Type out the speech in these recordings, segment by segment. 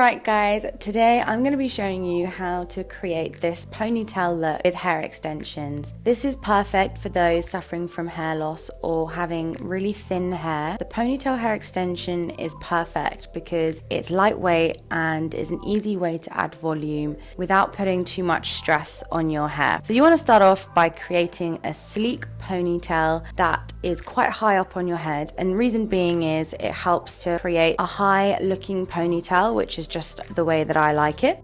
Alright guys, today I'm going to be showing you how to create this ponytail look with hair extensions. This is perfect for those suffering from hair loss or having really thin hair. The ponytail hair extension is perfect because it's lightweight and is an easy way to add volume without putting too much stress on your hair. So you want to start off by creating a sleek ponytail that is quite high up on your head, and the reason being is it helps to create a high looking ponytail, which is just the way that I like it.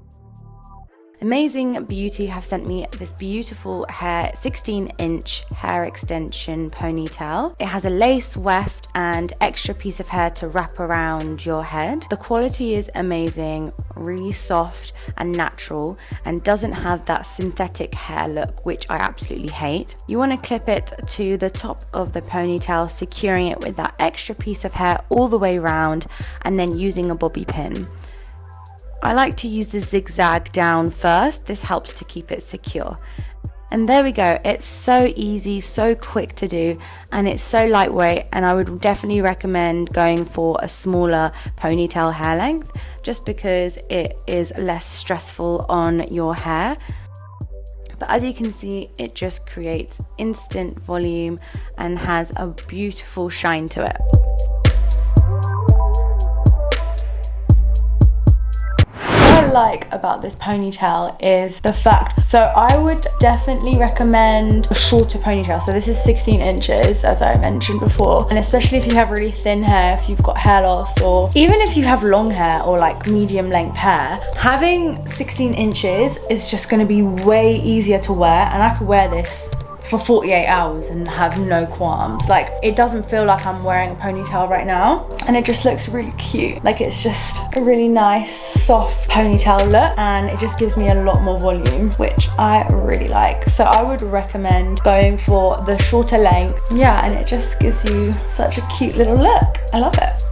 Amazing Beauty have sent me this beautiful 16-inch hair extension ponytail. It has a lace weft and extra piece of hair to wrap around your head. The quality is amazing, really soft and natural, and doesn't have that synthetic hair look, which I absolutely hate. You want to clip it to the top of the ponytail, securing it with that extra piece of hair all the way around, and then using a bobby pin. I like to use the zigzag down first. This helps to keep it secure. And there we go. It's so easy, so quick to do, and it's so lightweight, and I would definitely recommend going for a smaller ponytail hair length just because it is less stressful on your hair. But as you can see, it just creates instant volume and has a beautiful shine to it. Like about this ponytail is the fact, so I would definitely recommend a shorter ponytail. So this is 16 inches as I mentioned before, and especially if you have really thin hair, if you've got hair loss, or even if you have long hair or like medium length hair, having 16 inches is just going to be way easier to wear, and I could wear this for 48 hours and have no qualms. Like, it doesn't feel like I'm wearing a ponytail right now, and it just looks really cute. Like, it's just a really nice soft ponytail look, and it just gives me a lot more volume, which I really like. So I would recommend going for the shorter length. Yeah, and it just gives you such a cute little look. I love it.